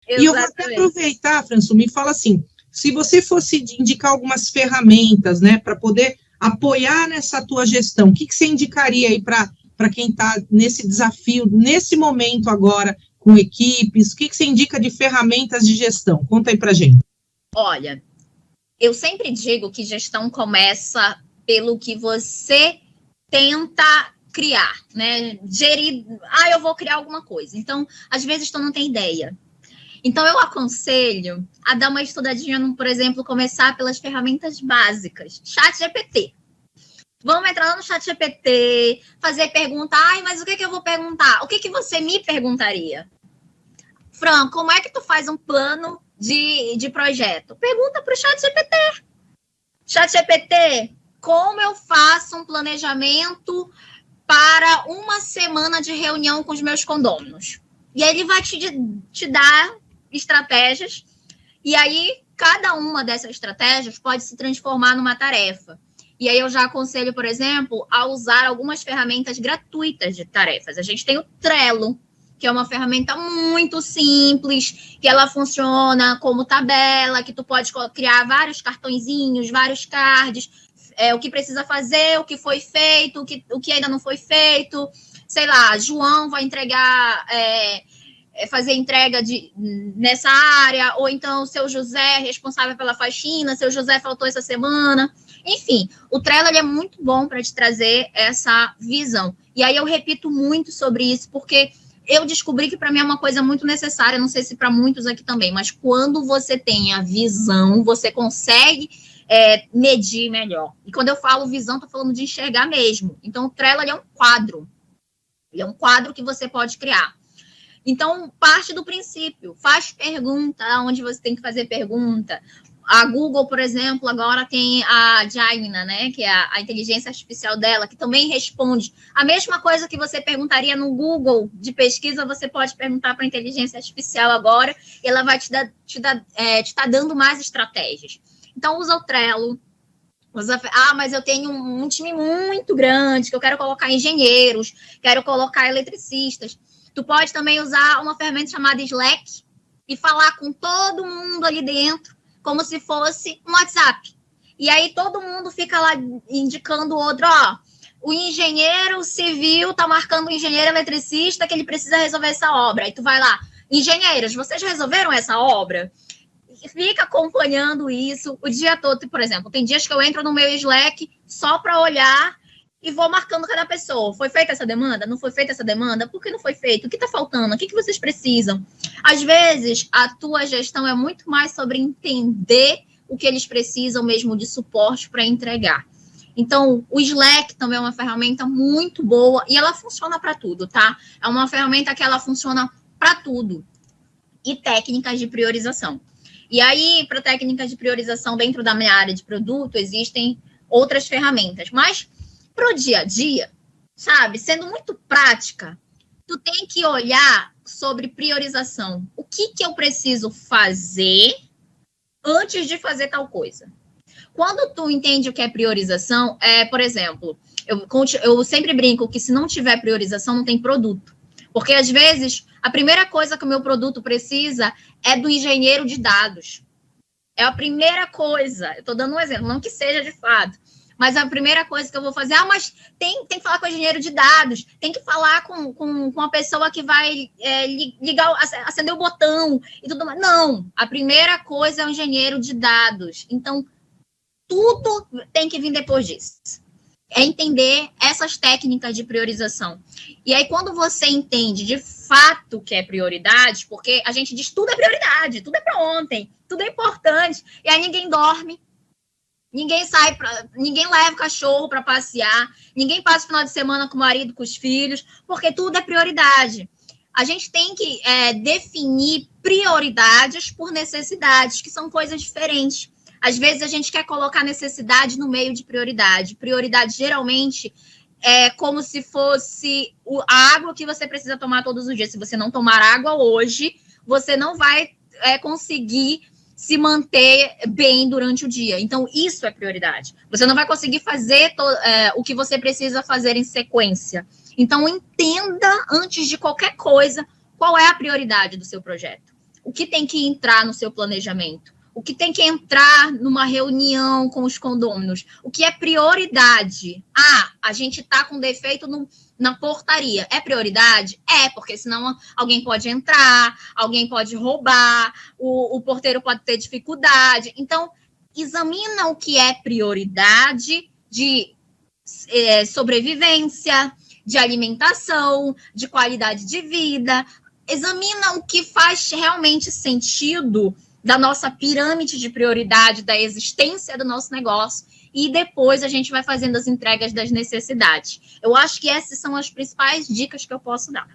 E eu vou até aproveitar, Franço, me fala assim, se você fosse indicar algumas ferramentas, né, para poder apoiar nessa tua gestão, o que você indicaria aí para quem está nesse desafio, nesse momento agora, com equipes, o que você indica de ferramentas de gestão? Conta aí para gente. Olha, eu sempre digo que gestão começa pelo que você tenta criar, né? Gerir, eu vou criar alguma coisa. Então, às vezes, tu não tem ideia. Então, eu aconselho a dar uma estudadinha, por exemplo, começar pelas ferramentas básicas. ChatGPT. Vamos entrar no ChatGPT, fazer pergunta. Mas o que eu vou perguntar? O que você me perguntaria? Fran, como é que tu faz um plano de projeto? Pergunta para o ChatGPT. ChatGPT, como eu faço um planejamento para uma semana de reunião com os meus condôminos? E aí ele vai te dar estratégias, e aí cada uma dessas estratégias pode se transformar numa tarefa. E aí eu já aconselho, por exemplo, a usar algumas ferramentas gratuitas de tarefas. A gente tem o Trello, que é uma ferramenta muito simples, que ela funciona como tabela, que tu pode criar vários cartõezinhos, vários cards, o que precisa fazer, o que foi feito, o que ainda não foi feito. Sei lá, João vai entregar... fazer entrega nessa área, ou então o seu José responsável pela faxina, seu José faltou essa semana. Enfim, o Trello ele é muito bom para te trazer essa visão. E aí eu repito muito sobre isso, porque eu descobri que para mim é uma coisa muito necessária, não sei se para muitos aqui também, mas quando você tem a visão, você consegue medir melhor. E quando eu falo visão, estou falando de enxergar mesmo. Então, o Trello ele é um quadro. Ele é um quadro que você pode criar. Então, parte do princípio, faz pergunta onde você tem que fazer pergunta. A Google, por exemplo, agora tem a Gemini, né, que é a inteligência artificial dela, que também responde a mesma coisa que você perguntaria no Google de pesquisa, você pode perguntar para a inteligência artificial agora, e ela vai te tá dando mais estratégias. Então, usa o Trello. Mas eu tenho um time muito grande, que eu quero colocar engenheiros, quero colocar eletricistas. Tu pode também usar uma ferramenta chamada Slack e falar com todo mundo ali dentro, como se fosse um WhatsApp. E aí todo mundo fica lá indicando o outro, o engenheiro civil tá marcando o engenheiro eletricista que ele precisa resolver essa obra. Aí tu vai lá, engenheiros, vocês resolveram essa obra? E fica acompanhando isso o dia todo. Por exemplo, tem dias que eu entro no meu Slack só para olhar e vou marcando cada pessoa. Foi feita essa demanda? Não foi feita essa demanda? Por que não foi feito? O que está faltando? O que vocês precisam? Às vezes, a tua gestão é muito mais sobre entender o que eles precisam mesmo de suporte para entregar. Então, o Slack também é uma ferramenta muito boa e ela funciona para tudo, tá? É uma ferramenta que ela funciona para tudo. E técnicas de priorização. E aí, para técnicas de priorização dentro da minha área de produto, existem outras ferramentas. Mas, para o dia a dia, sabe, sendo muito prática, tu tem que olhar sobre priorização. O que eu preciso fazer antes de fazer tal coisa? Quando tu entende o que é priorização, por exemplo, eu sempre brinco que se não tiver priorização, não tem produto. Porque, às vezes, a primeira coisa que o meu produto precisa é do engenheiro de dados. É a primeira coisa. Eu estou dando um exemplo, não que seja de fato. Mas a primeira coisa que eu vou fazer, mas tem que falar com o engenheiro de dados, tem que falar com a pessoa que vai ligar, acender o botão e tudo mais. Não, a primeira coisa é o engenheiro de dados. Então, tudo tem que vir depois disso. É entender essas técnicas de priorização. E aí, quando você entende de fato o que é prioridade, porque a gente diz tudo é prioridade, tudo é para ontem, tudo é importante, e aí ninguém dorme, ninguém leva o cachorro para passear, ninguém passa o final de semana com o marido, com os filhos, porque tudo é prioridade. A gente tem que definir prioridades por necessidades, que são coisas diferentes. Às vezes, a gente quer colocar necessidade no meio de prioridade. Prioridade, geralmente, é como se fosse a água que você precisa tomar todos os dias. Se você não tomar água hoje, você não vai conseguir se manter bem durante o dia. Então, isso é prioridade. Você não vai conseguir fazer o que você precisa fazer em sequência. Então, entenda, antes de qualquer coisa, qual é a prioridade do seu projeto. o que tem que entrar no seu planejamento, o que tem que entrar numa reunião com os condôminos, o que é prioridade. A gente está com defeito na portaria. É prioridade? É, porque senão alguém pode entrar, alguém pode roubar, o porteiro pode ter dificuldade. Então, examina o que é prioridade de sobrevivência, de alimentação, de qualidade de vida. Examina o que faz realmente sentido da nossa pirâmide de prioridade, da existência do nosso negócio, e depois a gente vai fazendo as entregas das necessidades. Eu acho que essas são as principais dicas que eu posso dar.